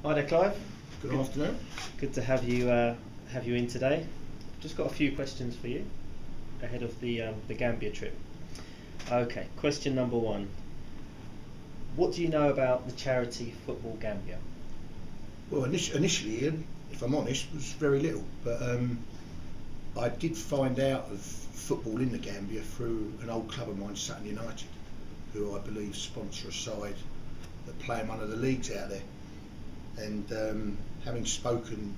Hi there, Clive. Good afternoon. Good to have you in today. Just got a few questions for you ahead of the Gambia trip. Okay, question number one. What do you know about the charity Footballgambia? Well, initially, Ian, if I'm honest, was very little, but I did find out of football in the Gambia through an old club of mine, Sutton United, who I believe sponsor a side that play in one of the leagues out there. And having spoken,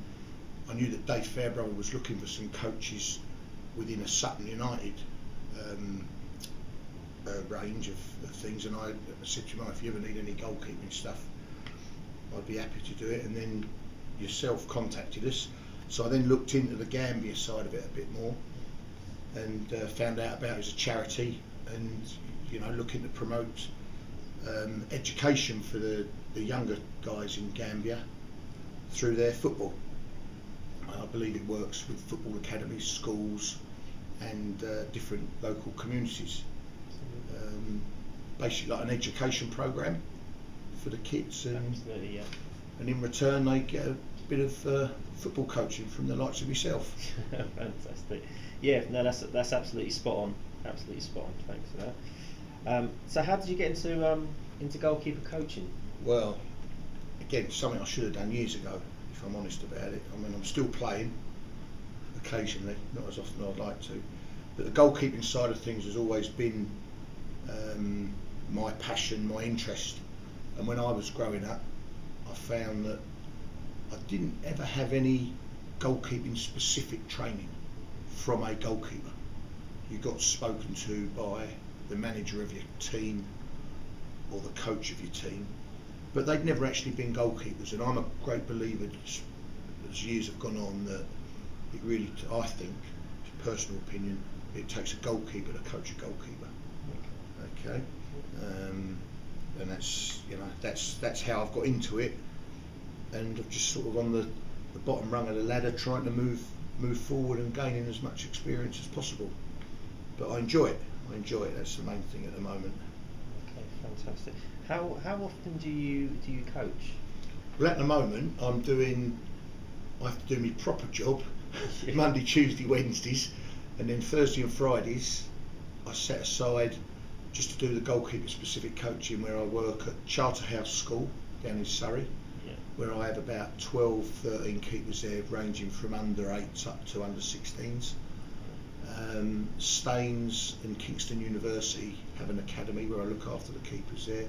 I knew that Dave Fairbrother was looking for some coaches within a Sutton United range of things, and I said to him, if you ever need any goalkeeping stuff, I'd be happy to do it. And then yourself contacted us, so I then looked into the Gambia side of it a bit more, and found out about it as a charity, and looking to promote education for the younger guys in Gambia through their football. I believe it works with football academies, schools, and different local communities. Basically like an education program for the kids, and Absolutely, yeah. And in return they get a bit of football coaching from the likes of yourself. Fantastic. Yeah, no, that's absolutely spot on. Absolutely spot on. Thanks for that. So how did you get into goalkeeper coaching? Well, again, something I should have done years ago, if I'm honest about it. I mean, I'm still playing occasionally, not as often as I'd like to, but the goalkeeping side of things has always been my passion, my interest. And when I was growing up, I found that I didn't ever have any goalkeeping specific training from a goalkeeper. You got spoken to by the manager of your team or the coach of your team, but they'd never actually been goalkeepers. And I'm a great believer, as years have gone on, that it really, I think, personal opinion, it takes a goalkeeper to coach a goalkeeper. Okay, and that's how I've got into it, and I'm just sort of on the bottom rung of the ladder, trying to move forward and gaining as much experience as possible. But I enjoy it. That's the main thing at the moment. Okay, fantastic. How often do you coach? Well, at the moment I have to do my proper job Monday, Tuesday, Wednesdays, and then Thursday and Fridays I set aside just to do the goalkeeper specific coaching, where I work at Charterhouse School down in Surrey, where I have about 12, 13 keepers there, ranging from under 8s up to under 16s. Staines and Kingston University have an academy where I look after the keepers there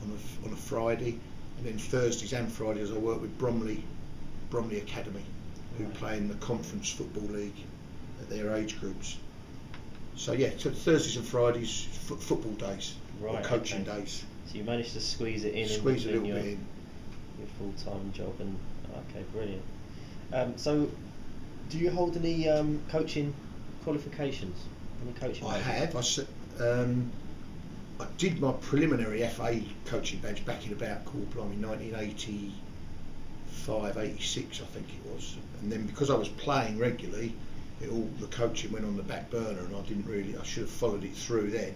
on a Friday, and then Thursdays and Fridays I work with Bromley Academy, who play in the Conference Football League at their age groups. So yeah, so Thursdays and Fridays football days, or coaching days. So you managed to squeeze it in. Squeeze a little bit in. Your full-time job, and okay, brilliant. So, do you hold any coaching qualifications? Any coaching? I have. I did my preliminary FA coaching badge back in about 1985, 86, I think it was. And then because I was playing regularly, the coaching went on the back burner, and I should have followed it through then.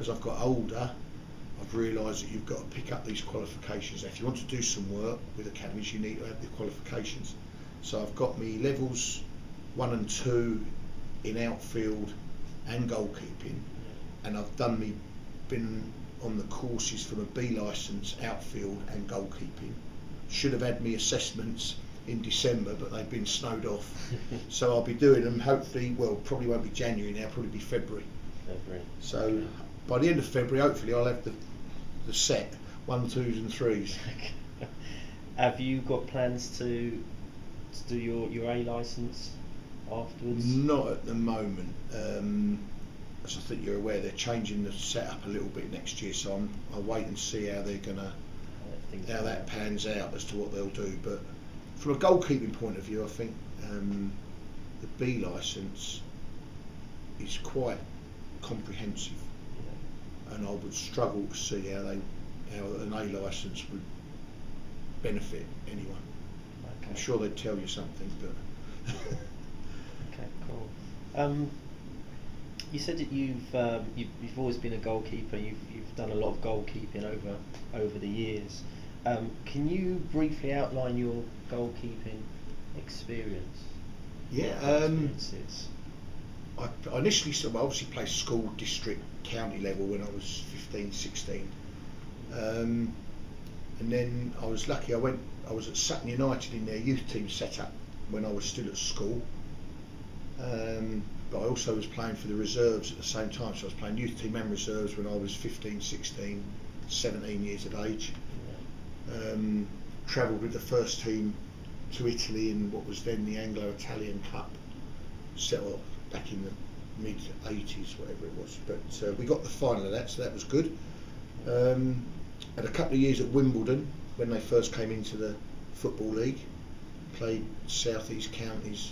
As I've got older, I've realised that you've got to pick up these qualifications. If you want to do some work with academies, you need to have the qualifications. So I've got me levels 1 and 2 in outfield and goalkeeping, and I've been on the courses from a B licence outfield and goalkeeping. Should have had me assessments in December, but they've been snowed off. So I'll be doing them hopefully, well, probably won't be January now, probably be February. So by the end of February, hopefully I'll have the set 1, 2s and 3s. Have you got plans to do your A licence afterwards? Not at the moment. As I think you're aware, they're changing the setup a little bit next year, so I'll wait and see how that pans out as to what they'll do. But from a goalkeeping point of view, I think the B licence is quite comprehensive, and I would struggle to see how an A licence would benefit anyone. Okay. I'm sure they'd tell you something, but okay, cool. You said that you've always been a goalkeeper. You've done a lot of goalkeeping over the years. Can you briefly outline your goalkeeping experience? Yeah. Experiences? I initially obviously played school, district, county level when I was 15, 16. And then I was lucky, I was at Sutton United in their youth team set-up when I was still at school. But I also was playing for the reserves at the same time, so I was playing youth team and reserves when I was 15, 16, 17 years of age. Travelled with the first team to Italy in what was then the Anglo-Italian Cup, set up back in the mid-80s, whatever it was. But we got the final of that, so that was good. Had a couple of years at Wimbledon when they first came into the Football League. Played South East counties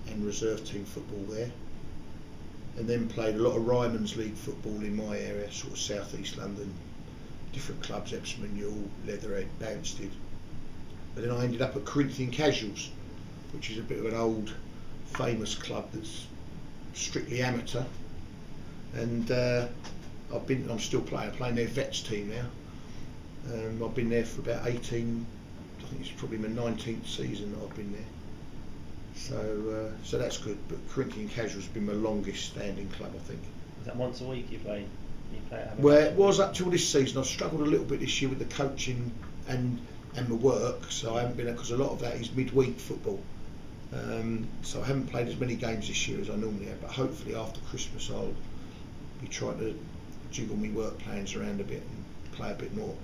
and reserve team football there. And then played a lot of Ryman's League football in my area, sort of South East London, different clubs, Epsom, Ewell, Leatherhead, Banstead. But then I ended up at Corinthian Casuals, which is a bit of an old, famous club that's strictly amateur. And I'm still playing their vets team now. I've been there for about 18, I think it's probably my 19th season that I've been there. So that's good. But Corinthian Casuals has been my longest standing club, I think. Is that once a week you play? Well, it was up till this season. I've struggled a little bit this year with the coaching and my work, so I haven't been, because a lot of that is midweek football. So I haven't played as many games this year as I normally have, but hopefully after Christmas I'll be trying to jiggle my work plans around a bit and play a bit more.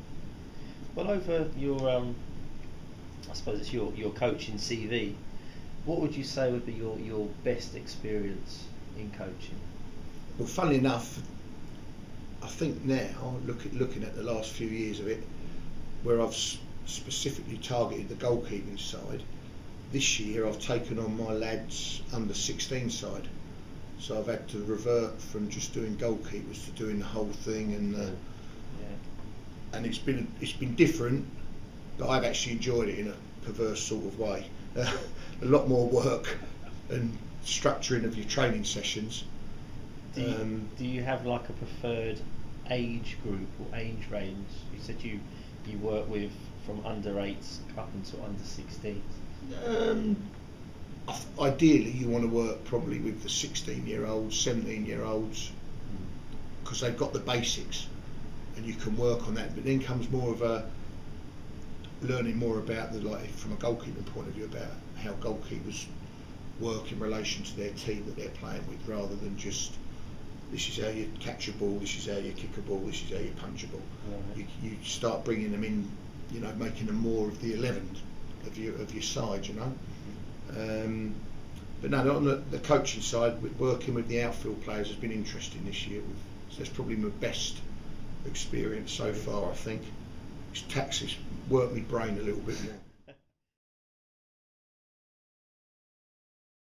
Well, over your, I suppose it's your coaching CV, what would you say would be your best experience in coaching? Well, funnily enough, I think now, looking at the last few years of it, where I've specifically targeted the goalkeeping side, this year I've taken on my lads under 16 side, so I've had to revert from just doing goalkeepers to doing the whole thing, and it's been different, but I've actually enjoyed it in a perverse sort of way. A lot more work and structuring of your training sessions. Do you have like a preferred age group or age range? You said you work with from under 8s up until under 16s. Ideally you want to work probably with the 16-year-olds, 17-year-olds, because they've got the basics and you can work on that. But then comes more of a learning more about from a goalkeeping point of view, about how goalkeepers work in relation to their team that they're playing with, rather than just this is how you catch a ball, this is how you kick a ball, this is how you punch a ball. Right. You start bringing them in, making them more of the 11 of your side, But no, on the coaching side, working with the outfield players has been interesting this year. So that's probably my best experience so far, I think. It's worked my brain a little bit more.